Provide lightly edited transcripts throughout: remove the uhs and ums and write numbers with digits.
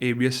ABS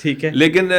ٹھیک ہے, لیکن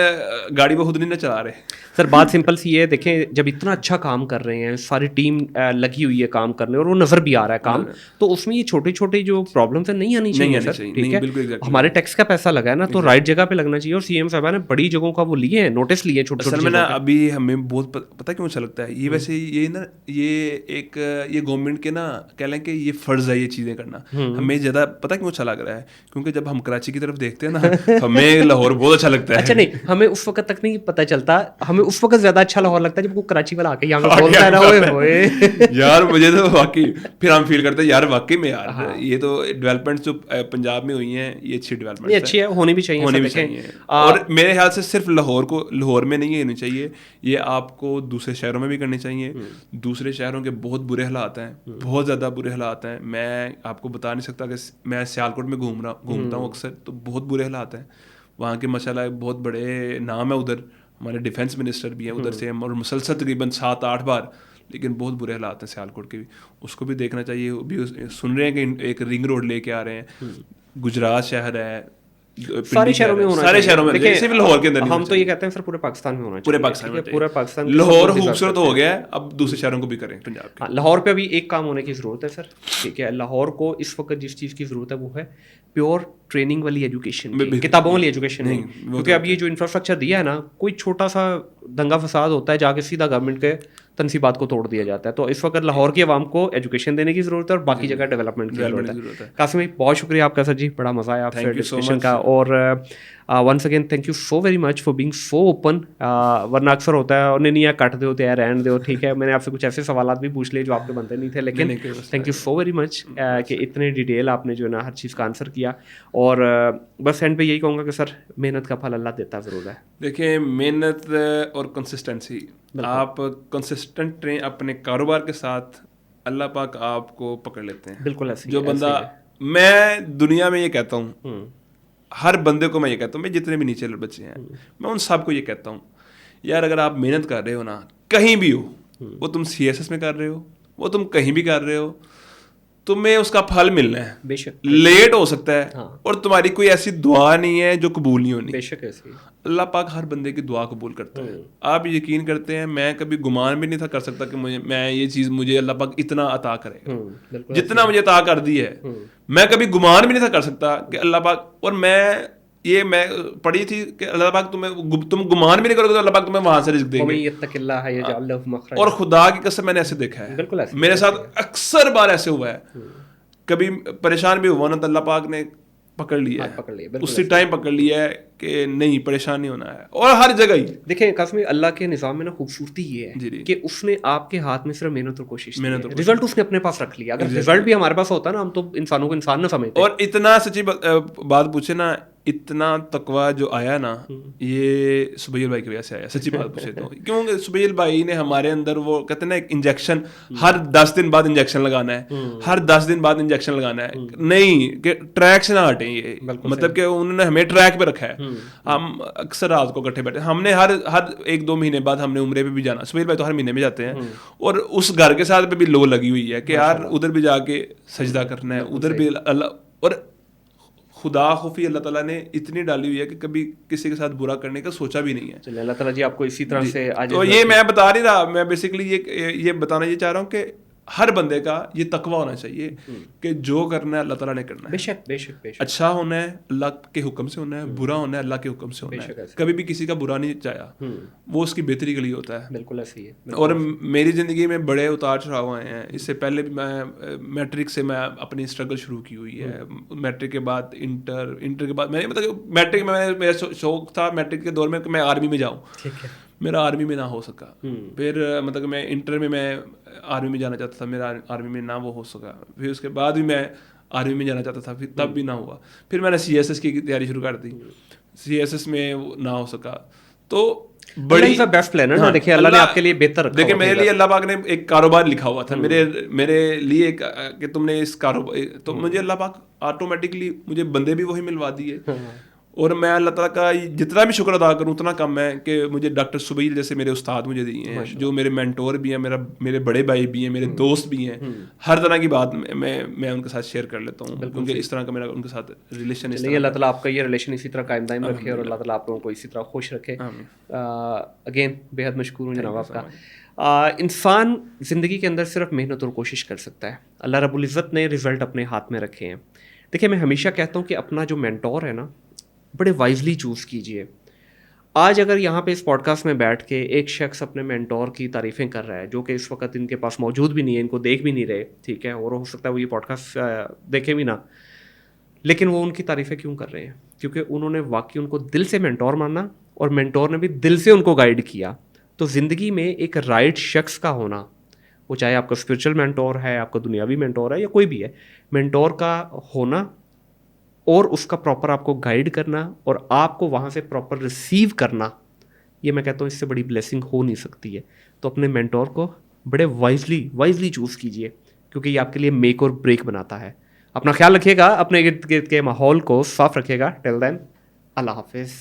گاڑی وہ خود نہیں نہ چلا رہے. سر بات سمپل سی ہے, دیکھیں جب اتنا اچھا کام کر رہے ہیں, ساری ٹیم لگی ہوئی ہے کام کرنے, اور وہ نظر بھی آ رہا ہے کام, تو اس میں یہ چھوٹے چھوٹے جو پرابلمس ہیں نہیں آنی چاہیے سر. ٹھیک ہے, ہمارے ٹیکس کا پیسہ لگا ہے نا, تو رائٹ جگہ پہ لگنا چاہیے. اور سی ایم صاحبہ نے بڑی جگہوں کا وہ لیے ہیں, نوٹس لیے چھوٹے چھوٹے. اصل میں نا ابھی ہمیں بہت پتہ کیوں اچھا لگتا ہے یہ, ویسے یہ نا یہ گورنمنٹ کے نا کہہ لیں کہ یہ فرض ہے یہ چیزیں کرنا. ہمیں زیادہ پتہ کیوں اچھا لگ رہا ہے, کیونکہ جب ہم کراچی کی طرف دیکھتے ہیں نا ہمیں لاہور بہت اچھا لگتا ہے. اچھا نہیں, ہمیں اس وقت تک نہیں پتہ چلتا, ہمیں اس وقت زیادہ اچھا لاہور لگتا ہے جب وہ کراچی والا آ کے یہاں پہ بولتا ہے نا, ہوئے ہوئے یار مجھے تو واقعی پھر ہم فیل کرتے ہیں یار واقعی میں یار یہ تو ڈیولپمنٹس جو پنجاب میں ہوئی ہیں یہ اچھی ڈیولپمنٹ اچھی ہے, ہونی بھی چاہیے. اور میرے خیال سے صرف لاہور میں نہیں ہونی چاہیے, یہ آپ کو دوسرے شہروں میں بھی کرنی چاہیے. دوسرے شہروں کے بہت برے حالات ہیں, بہت زیادہ برے حالات ہیں. میں آپ کو بتا نہیں سکتا کہ میں سیالکوٹ میں گھومتا ہوں اکثر, تو بہت برے حالات ہیں وہاں کے. ماشاءاللہ بہت بڑے نام ہے ادھر, ہمارے ڈیفینس منسٹر بھی ہیں ادھر سے, اور مسلسل تقریباً 7-8 بار, لیکن بہت برے حالات ہیں سیالکوٹ کے بھی. اس کو بھی دیکھنا چاہیے. بھی سن رہے ہیں کہ ایک رنگ روڈ لے کے آ رہے ہیں, گجرات شہر ہے, سارے شہروں میں ہونا, سارے شہروں میں, صرف لاہور کے اندر نہیں. ہم تو یہ کہتے ہیں سر پورے پاکستان میں ہونا چاہیے, پورے پاکستان میں. پورے پاکستان لاہور خوبصورت ہو گیا ہے, اب دوسرے شہروں کو بھی کریں پنجاب کے. لاہور پہ ابھی ایک کام ہونے کی ضرورت ہے سر. ٹھیک ہے, لاہور کو اس وقت جس چیز کی ضرورت ہے وہ ہے پیور ٹریننگ والی ایجوکیشن, کتابوں والی ایجوکیشن نہیں. کیونکہ اب یہ جو انفراسٹرکچر دیا ہے نا, کوئی چھوٹا سا دنگا فساد ہوتا ہے جا کے سیدھا گورنمنٹ کے تنصیبات کو توڑ دیا جاتا ہے. تو اس وقت لاہور کی عوام کو ایجوکیشن دینے کی ضرورت ہے, اور باقی جگہ ڈیولپمنٹ کی ضرورت ہے. قاسم بھائی بہت شکریہ آپ کا سر جی, بڑا مزہ آیا آپ سے ڈسکشن کا. اور once again thank you so very much for being so open. ورنہ اکثر ہوتا ہے اور نہیں کٹ دے ہوتے ہیں, رہن دو. ٹھیک ہے, میں نے آپ سے کچھ ایسے سوالات بھی پوچھ لیے جو آپ کے بنتے نہیں تھے, لیکن تھینک یو سو ویری مچ کہ اتنے ڈیٹیل آپ نے جو ہے نا ہر چیز کا آنسر کیا. اور بس اینڈ پہ یہی کہوں گا کہ سر محنت کا پھل اللہ دیتا ضرور ہے. دیکھیں محنت اور کنسسٹنسی, آپ کنسسٹنٹ رہیں اپنے کاروبار کے ساتھ, اللہ پاک آپ کو پکڑ لیتے ہیں. بالکل ایسے جو بندہ, میں دنیا میں یہ کہتا ہوں, ہر بندے کو میں یہ کہتا ہوں, میں جتنے بھی نیچے بچے ہیں میں ان سب کو یہ کہتا ہوں, یار اگر آپ محنت کر رہے ہو نا کہیں بھی ہو, وہ تم CSS میں کر رہے ہو, وہ تم کہیں بھی کر رہے ہو, تمہیں اس کا پھل ملنا ہے. بے شک لیٹ ہو سکتا ہے, اور تمہاری کوئی ایسی دعا نہیں ہے جو قبول نہیں ہونی. بے شک ایسے اللہ پاک ہر بندے کی دعا قبول کرتا ہے. آپ یقین کرتے ہیں, میں کبھی گمان بھی نہیں تھا کر سکتا کہ میں یہ چیز مجھے اللہ پاک اتنا عطا کرے گا, جتنا مجھے عطا کر دی ہے. میں کبھی گمان بھی نہیں تھا کر سکتا کہ اللہ پاک, اور میں پڑھی تھی کہ اللہ پاک تم گمان بھی نہیں کرو گے تو اللہ پاک تمہیں وہاں سے رزق دیں گے. اور خدا کی قسم میں نے ایسے دیکھا ہے, میرے ساتھ اکثر بار ایسے ہوا ہے, کبھی پریشان بھی ہوا نا تو اللہ پاک نے پکڑ لیا ہے, اسی ٹائم پکڑ لیا ہے کہ نہیں پریشان نہیں ہونا ہے. اور ہر جگہ ہی دیکھیں قاسم اللہ کے نظام میں نا خوبصورتی یہ ہے کہ اس نے آپ کے ہاتھ میں صرف محنت اور کوشش, رزلٹ اس نے اپنے پاس رکھ لیا. اگر رزلٹ بھی ہمارے پاس ہوتا نا, ہم تو انسانوں کو انسان نہ سمجھتے. اور اتنا سچی بات پوچھے نا, اتنا تقویٰ جو آیا نا, یہ سبیل بھائی کی وجہ سے آیا. سچی بات پوچھے تو کیونکہ سبیل بھائی نے ہمارے اندر وہ کہتے ہیں نا ایک انجیکشن, ہر 10 دن بعد انجیکشن لگانا ہے, ہر 10 دن بعد انجیکشن لگانا ہے, نہیں کہ ٹریک سے نہ ہٹیں. یہ مطلب کہ انہوں نے ہمیں ٹریک پہ رکھا ہے. ہم اکثر رات کو اکٹھے بیٹھے, ہم نے ہر 1-2 مہینے بعد ہم نے عمرے پہ بھی جانا. سبیل بھائی تو ہر مہینے میں جاتے ہیں, اور اس گھر کے ساتھ پہ بھی لو لگی ہوئی ہے کہ یار ادھر بھی جا کے سجدہ کرنا ہے, ادھر بھی اللہ. اور خدا خوفی اللہ تعالیٰ نے اتنی ڈالی ہوئی ہے کہ کبھی کسی کے ساتھ برا کرنے کا سوچا بھی نہیں ہے. چلے اللہ تعالیٰ جی آپ کو اسی طرح سے آج. تو یہ میں بتا نہیں رہا, میں بیسیکلی یہ بتانا یہ چاہ رہا ہوں کہ ہر بندے کا یہ تقویٰ ہونا چاہیے کہ جو کرنا ہے اللہ تعالیٰ نے کرنا ہے. بے شک بے شک بے شک. اچھا ہونا ہے اللہ کے حکم سے ہونا ہے, برا ہونا ہے اللہ کے حکم سے ہونا ہے. کبھی بھی کسی کا برا نہیں چاہیا, وہ اس کی بہتری کے لیے ہوتا ہے. بالکل ایسے ہی ہے. اور میری زندگی میں بڑے اتار چڑھاؤ آئے ہیں. اس سے پہلے بھی میں میٹرک سے میں اپنی اسٹرگل شروع کی ہوئی ہے. میٹرک کے بعد انٹر کے بعد میں مطلب میٹرک میں میرا شوق تھا میٹرک کے دور میں کہ میں آرمی میں جاؤں. میرا آرمی میں نہ ہو سکا. پھر مطلب میں انٹر میں آرمی میں جانا چاہتا تھا, میرا آرمی میں نہ وہ ہو سکا. پھر اس کے بعد بھی میں آرمی میں جانا چاہتا تھا, پھر تب بھی نہ ہوا. پھر میں نے CSS کی تیاری شروع کر دی, CSS میں نہ ہو سکا. تو بڑی بیسٹ پلان ہے نا, دیکھیں اللہ نے آپ کے لیے بہتر رکھا. دیکھیں میرے لیے اللہ پاک نے ایک کاروبار لکھا ہوا تھا میرے لیے کہ تم نے اس کاروبار, تو مجھے اللہ پاک آٹومیٹکلی مجھے بندے بھی وہی ملوا دیے, اور میں اللہ تعالیٰ کا جتنا بھی شکر ادا کروں اتنا کم ہے کہ مجھے ڈاکٹر سبیل جیسے میرے استاد مجھے دیے ہیں, جو میرے مینٹور بھی ہیں, میرے بڑے بھائی بھی ہیں, میرے دوست بھی ہیں. ہر طرح کی بات میں ان کے ساتھ شیئر کر لیتا ہوں, کیونکہ اس طرح کا میرا ان کے ساتھ ریلیشن. چلیے اللہ تعالیٰ آپ کا یہ ریلیشن اسی طرح قائم دائم رکھے اور اللہ تعالیٰ آپ لوگوں کو اسی طرح خوش رکھے. اگین بے حد مشکور ہوں جناب آپ کا. انسان زندگی کے اندر صرف محنت اور کوشش کر سکتا ہے. اللہ رب العزت نے رزلٹ اپنے ہاتھ میں رکھے ہیں. دیکھیے میں ہمیشہ کہتا ہوں کہ اپنا جو مینٹور ہے نا بڑے وائزلی چوز کیجئے. آج اگر یہاں پہ اس پوڈ کاسٹ میں بیٹھ کے ایک شخص اپنے مینٹور کی تعریفیں کر رہا ہے جو کہ اس وقت ان کے پاس موجود بھی نہیں ہے, ان کو دیکھ بھی نہیں رہے, ٹھیک ہے, اور ہو سکتا ہے وہ یہ پوڈ کاسٹ دیکھیں بھی نہ, لیکن وہ ان کی تعریفیں کیوں کر رہے ہیں؟ کیونکہ انہوں نے واقعی ان کو دل سے مینٹور مانا اور مینٹور نے بھی دل سے ان کو گائیڈ کیا. تو زندگی میں ایک رائٹ شخص کا ہونا, وہ چاہے آپ کا اسپرچل مینٹور ہے, آپ کا دنیاوی مینٹور ہے, یا کوئی بھی ہے, مینٹور کا ہونا اور اس کا پراپر آپ کو گائیڈ کرنا اور آپ کو وہاں سے پراپر ریسیو کرنا, یہ میں کہتا ہوں اس سے بڑی بلیسنگ ہو نہیں سکتی ہے. تو اپنے مینٹور کو بڑے وائزلی چوز کیجئے, کیونکہ یہ آپ کے لیے میک اور بریک بناتا ہے. اپنا خیال رکھیے گا, اپنے ارد گرد کے ماحول کو صاف رکھیے گا. ٹل دین اللہ حافظ.